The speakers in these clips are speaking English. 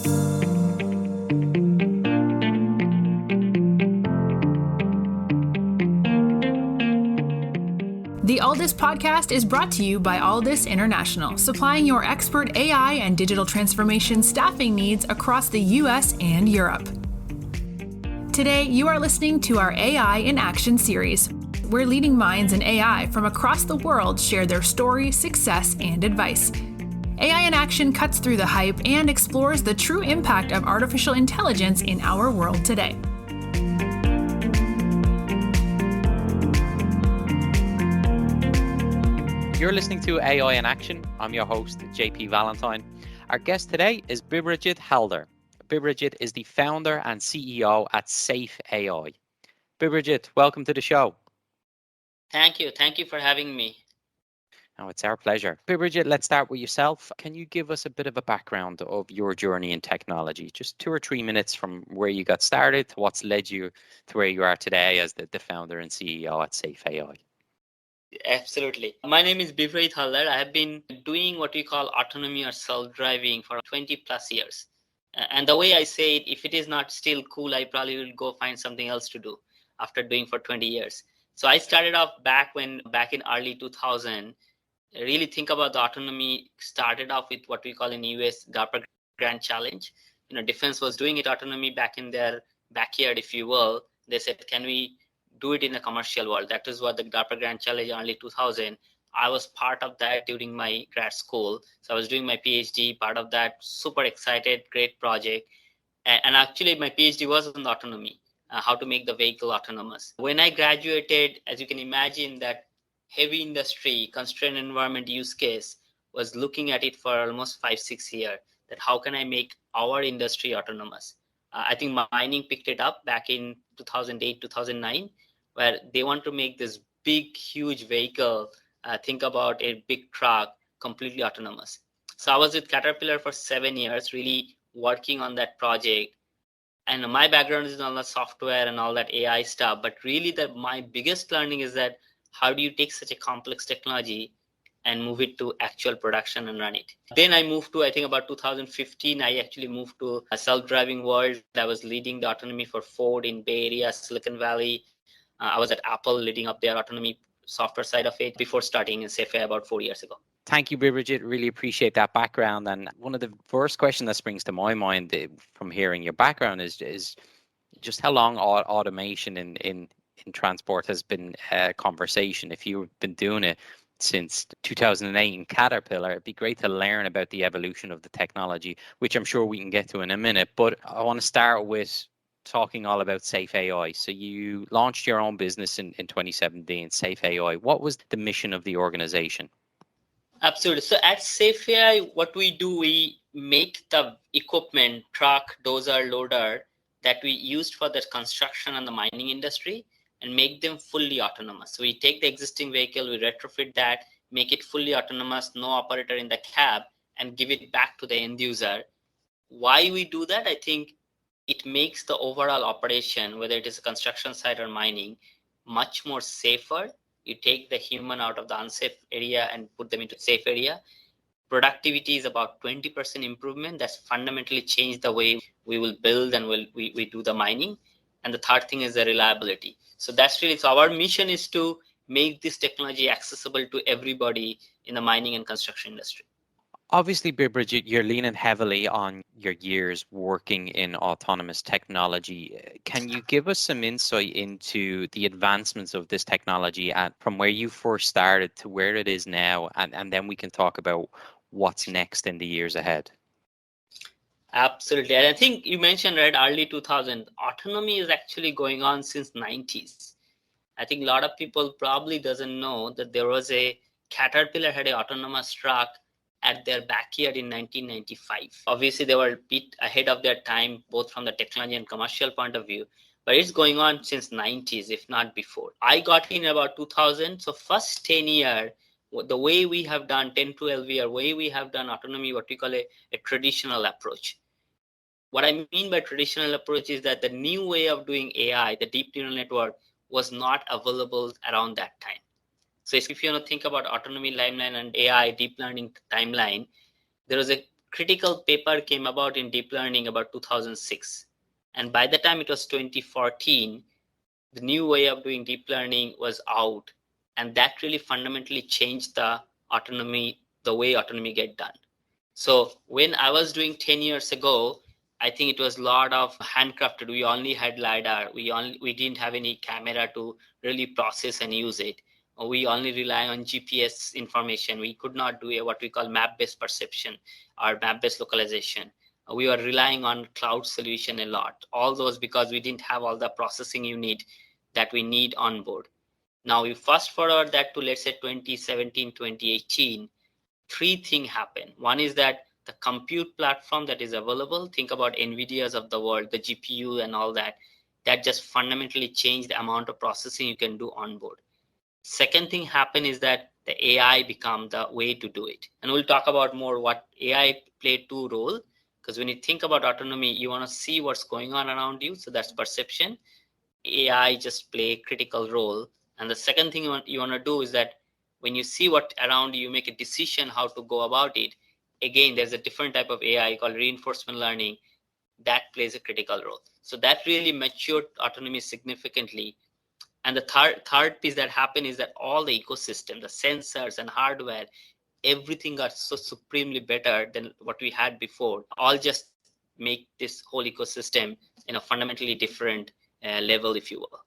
The Alldus podcast is brought to you by Alldus International, supplying your expert AI and digital transformation staffing needs across the US and Europe. Today, you are listening to our AI in Action series, where leading minds in AI from across the world share their story, success, and advice. AI in Action cuts through the hype and explores the true impact of artificial intelligence in our world today. You're listening to AI in Action. I'm your host, JP Valentine. Our guest today is Bibhrajit Halder. Bibhrajit is the founder and CEO at SafeAI. Bibhrajit, welcome to the show. Thank you. Thank you for having me. Oh, it's our pleasure. Bibhrajit, let's start with yourself. Can you give us a bit of a background of your journey in technology? Just 2 or 3 minutes from where you got started to what's led you to where you are today as the founder and CEO at SafeAI. Absolutely. My name is Bibhrajit Halder. I have been doing what we call autonomy or self-driving for 20 plus years. And the way I say it, if it is not still cool, I probably will go find something else to do after doing for 20 years. So I started off back in early 2000. Really think about the autonomy, started off with what we call in US DARPA Grand Challenge. Defense was doing it autonomy back in their backyard, if you will. They said, can we do it in the commercial world? That is what the DARPA Grand Challenge early 2000. I was part of that during my grad school. So I was doing my PhD, part of that, super excited, great project. And actually my PhD was on autonomy, how to make the vehicle autonomous. When I graduated, as you can imagine, that heavy industry, constrained environment use case was looking at it for almost 5-6 years, that how can I make our industry autonomous? I think mining picked it up back in 2008, 2009, where they want to make this big, huge vehicle, think about a big truck, completely autonomous. So I was with Caterpillar for 7 years, really working on that project. And my background is in all the software and all that AI stuff. But really, my biggest learning is that how do you take such a complex technology and move it to actual production and run it? Then I moved to, I think about 2015, I actually moved to a self-driving world. I was leading the autonomy for Ford in Bay Area, Silicon Valley. I was at Apple leading up their autonomy software side of it before starting in SafeAI about 4 years ago. Thank you, Bibhrajit. Really appreciate that background. And one of the first questions that springs to my mind from hearing your background is just how long automation in transport has been a conversation. If you've been doing it since 2008 in Caterpillar, it'd be great to learn about the evolution of the technology, which I'm sure we can get to in a minute. But I want to start with talking all about SafeAI. So you launched your own business in 2017, SafeAI. What was the mission of the organization? Absolutely. So at SafeAI, what we do, we make the equipment, truck, dozer, loader, that we used for the construction and the mining industry and make them fully autonomous. So we take the existing vehicle, we retrofit that, make it fully autonomous, no operator in the cab, and give it back to the end user. Why we do that? I think it makes the overall operation, whether it is a construction site or mining, much more safer. You take the human out of the unsafe area and put them into safe area. Productivity is about 20% improvement. That's fundamentally changed the way we will build and we do the mining. And the third thing is the reliability. So that's really, so our mission is to make this technology accessible to everybody in the mining and construction industry. Obviously, Bibhrajit, you're leaning heavily on your years working in autonomous technology. Can you give us some insight into the advancements of this technology from where you first started to where it is now? And then we can talk about what's next in the years ahead. Absolutely. And I think you mentioned, right, early 2000, autonomy is actually going on since 90s. I think a lot of people probably doesn't know that there was Caterpillar had an autonomous truck at their backyard in 1995. Obviously, they were a bit ahead of their time, both from the technology and commercial point of view, but it's going on since 90s, if not before. I got in about 2000. So first 10 years, the way we have done 10 to 12 year, way we have done autonomy, what we call a traditional approach. What I mean by traditional approach is that the new way of doing AI, the deep neural network, was not available around that time. So if you want to think about autonomy timeline and AI deep learning timeline, there was a critical paper came about in deep learning about 2006. And by the time it was 2014, the new way of doing deep learning was out. And that really fundamentally changed the way autonomy get done. So when I was doing 10 years ago, I think it was a lot of handcrafted. We only had LiDAR. We didn't have any camera to really process and use it. We only rely on GPS information. We could not do what we call map-based perception or map-based localization. We were relying on cloud solution a lot. All those because we didn't have all the processing unit that we need on board. Now you fast forward that to, let's say, 2017, 2018, three things happen. One is that the compute platform that is available, think about NVIDIAs of the world, the GPU and all that, that just fundamentally changed the amount of processing you can do on board. Second thing happen is that the AI become the way to do it. And we'll talk about more what AI played two role, because when you think about autonomy, you want to see what's going on around you. So that's perception. AI just play a critical role. And the second thing you want to do is that when you see what around you, you make a decision how to go about it. Again, there's a different type of AI called reinforcement learning that plays a critical role. So that really matured autonomy significantly. And the third piece that happened is that all the ecosystem, the sensors and hardware, everything got so supremely better than what we had before. All just make this whole ecosystem in a fundamentally different level, if you will.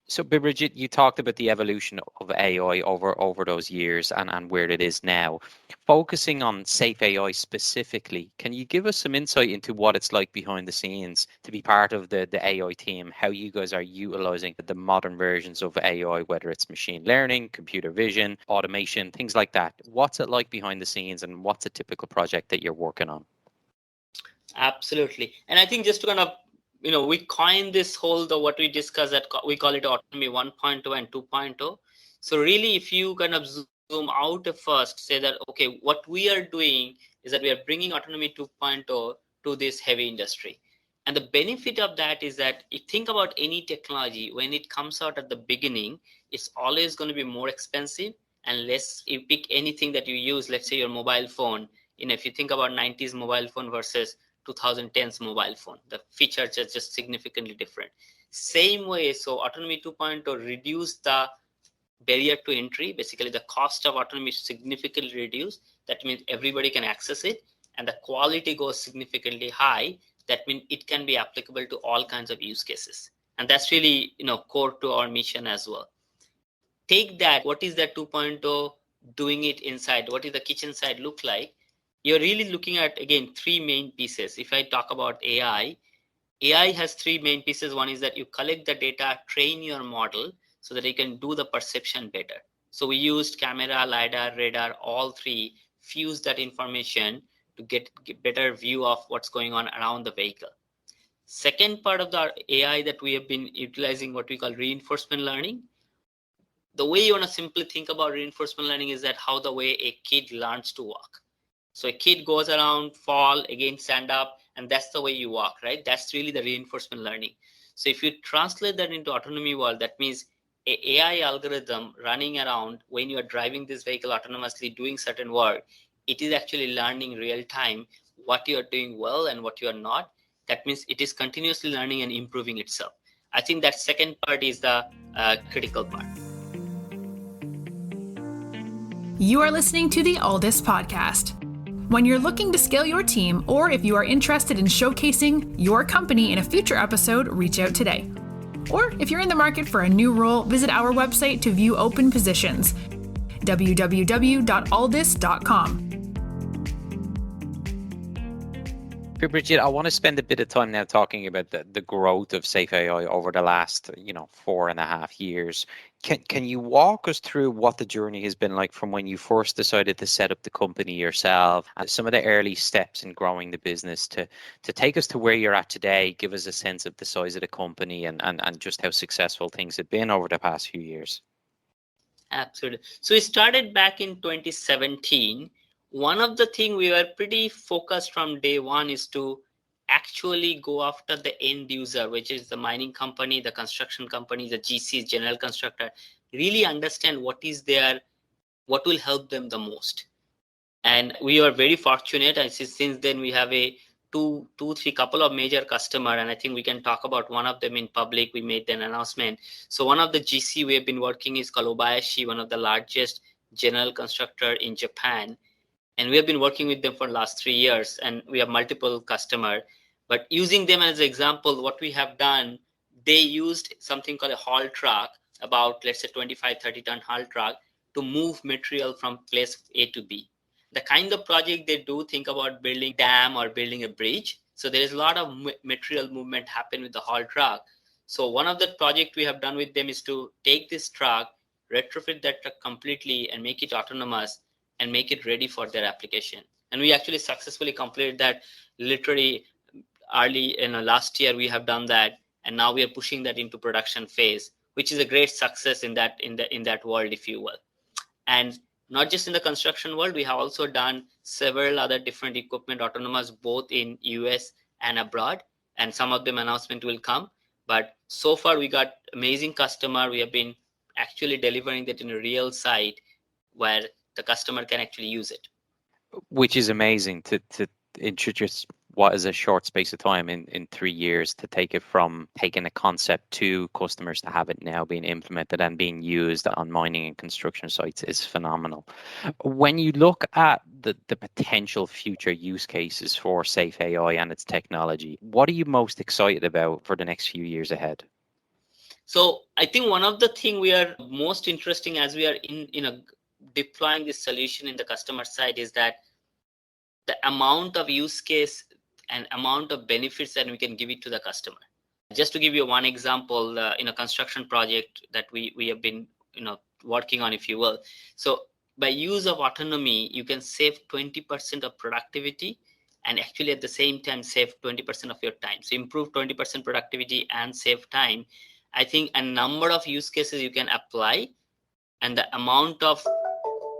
So Bibhrajit, you talked about the evolution of AI over those years and where it is now. Focusing on SafeAI specifically, can you give us some insight into what it's like behind the scenes to be part of the AI team, how you guys are utilizing the modern versions of AI, whether it's machine learning, computer vision, automation, things like that? What's it like behind the scenes and what's a typical project that you're working on? Absolutely. And I think just to kind of we coined this whole, what we discussed, that we call it autonomy 1.0 and 2.0. So really, if you kind of zoom out first, say that, okay, what we are doing is that we are bringing autonomy 2.0 to this heavy industry. And the benefit of that is that if you think about any technology, when it comes out at the beginning, it's always going to be more expensive and less. You pick anything that you use, let's say your mobile phone, if you think about 90s mobile phone versus 2010's mobile phone, the features are just significantly different. Same way, so autonomy 2.0 reduced the barrier to entry. Basically, the cost of autonomy is significantly reduced. That means everybody can access it, and the quality goes significantly high. That means it can be applicable to all kinds of use cases, and that's really core to our mission as well. Take that. What is that 2.0 doing it inside? What is the kitchen side look like? You're really looking at, again, three main pieces. If I talk about AI has three main pieces. One is that you collect the data, train your model so that you can do the perception better. So we used camera, LiDAR, radar, all three, fuse that information to get better view of what's going on around the vehicle. Second part of the AI that we have been utilizing, what we call reinforcement learning. The way you want to simply think about reinforcement learning is that how the way a kid learns to walk. So a kid goes around, fall, again, stand up, and that's the way you walk, right? That's really the reinforcement learning. So if you translate that into autonomy world, that means an AI algorithm running around when you are driving this vehicle autonomously, doing certain work, it is actually learning real time what you are doing well and what you are not. That means it is continuously learning and improving itself. I think that second part is the critical part. You are listening to the Alldus podcast. When you're looking to scale your team, or if you are interested in showcasing your company in a future episode, reach out today. Or if you're in the market for a new role, visit our website to view open positions, www.alldus.com. Bibhrajit, I want to spend a bit of time now talking about the growth of SafeAI over the last 4.5 years. Can you walk us through what the journey has been like from when you first decided to set up the company yourself, and some of the early steps in growing the business to take us to where you're at today? Give us a sense of the size of the company and just how successful things have been over the past few years. Absolutely. So we started back in 2017. One of the things we were pretty focused from day one is to actually go after the end user, which is the mining company, the construction company, the GCs, general constructor, really understand what will help them the most. And we are very fortunate. And since then, we have a three couple of major customer, and I think we can talk about one of them in public. We made an announcement. So one of the GC we have been working is called Obayashi, one of the largest general constructor in Japan. And we have been working with them for the last 3 years, and we have multiple customer. But using them as an example, what we have done, they used something called a haul truck, about, let's say, 25-30 ton haul truck, to move material from place A to B. The kind of project they do, think about building a dam or building a bridge. So there is a lot of material movement happen with the haul truck. So one of the project we have done with them is to take this truck, retrofit that truck completely and make it autonomous and make it ready for their application. And we actually successfully completed that literally early in last year. We have done that, and now we are pushing that into production phase, which is a great success in that world, if you will. And not just in the construction world, we have also done several other different equipment autonomous, both in US and abroad, and some of them announcement will come. But so far we got amazing customer. We have been actually delivering that in a real site where the customer can actually use it. Which is amazing to introduce what is a short space of time in 3 years, to take it from taking a concept to customers to have it now being implemented and being used on mining and construction sites is phenomenal. When you look at the potential future use cases for SafeAI and its technology, what are you most excited about for the next few years ahead? So I think one of the things we are most interesting as we are in deploying this solution in the customer side is that the amount of use case and amount of benefits that we can give it to the customer. Just to give you one example, in a construction project that we have been working on, if you will. So by use of autonomy, you can save 20% of productivity, and actually at the same time save 20% of your time. So improve 20% productivity and save time. I think a number of use cases you can apply, and the amount of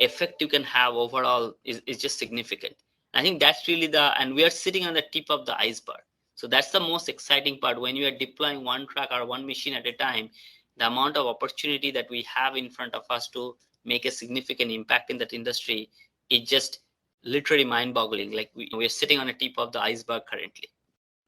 effect you can have overall is just significant. I think that's really and we are sitting on the tip of the iceberg. So that's the most exciting part. When you are deploying one truck or one machine at a time, the amount of opportunity that we have in front of us to make a significant impact in that industry is just literally mind-boggling. Like we're sitting on the tip of the iceberg currently.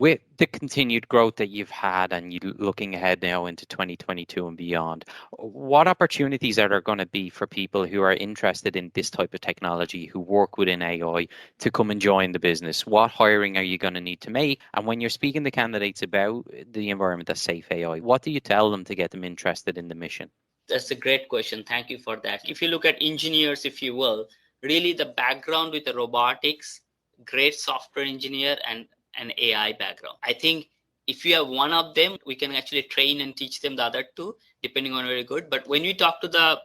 With the continued growth that you've had and you looking ahead now into 2022 and beyond, what opportunities are there going to be for people who are interested in this type of technology, who work within AI, to come and join the business? What hiring are you going to need to make? And when you're speaking to candidates about the environment of SafeAI, what do you tell them to get them interested in the mission? That's a great question. Thank you for that. If you look at engineers, if you will, really the background with the robotics, great software engineer, and an AI background. I think if you have one of them, we can actually train and teach them the other two, depending on very good. But when we talk to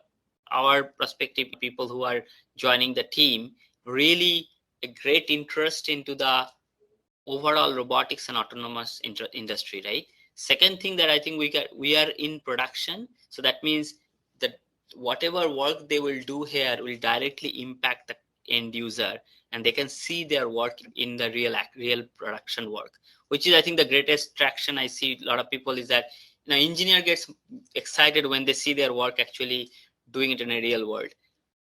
our prospective people who are joining the team, really a great interest into the overall robotics and autonomous industry, right? Second thing that I think we are in production. So that means that whatever work they will do here will directly impact the end user, and they can see their work in the real production work, which is, I think, the greatest traction I see. A lot of people is that engineer gets excited when they see their work actually doing it in a real world.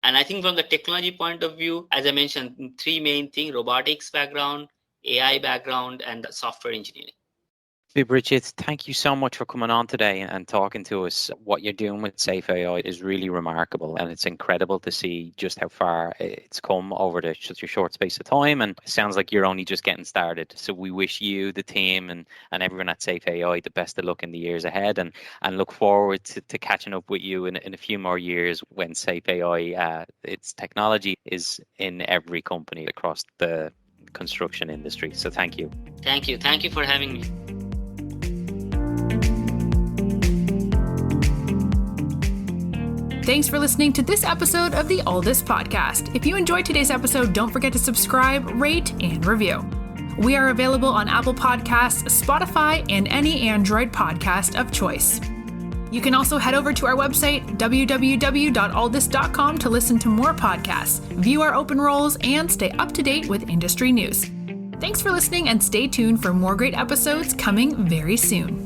And I think from the technology point of view, as I mentioned, three main things: robotics background, AI background, and the software engineering. Bibhrajit, thank you so much for coming on today and talking to us. What you're doing with SafeAI is really remarkable, and it's incredible to see just how far it's come over such a short space of time. And it sounds like you're only just getting started. So we wish you, the team, and everyone at SafeAI the best of luck in the years ahead, and look forward to catching up with you in a few more years when SafeAI, its technology, is in every company across the construction industry. So thank you. Thank you. Thank you for having me. Thanks for listening to this episode of the Alldus podcast. If you enjoyed today's episode, don't forget to subscribe, rate, and review. We are available on Apple Podcasts, Spotify, and any Android podcast of choice. You can also head over to our website, www.alldus.com, to listen to more podcasts, view our open roles, and stay up to date with industry news. Thanks for listening, and stay tuned for more great episodes coming very soon.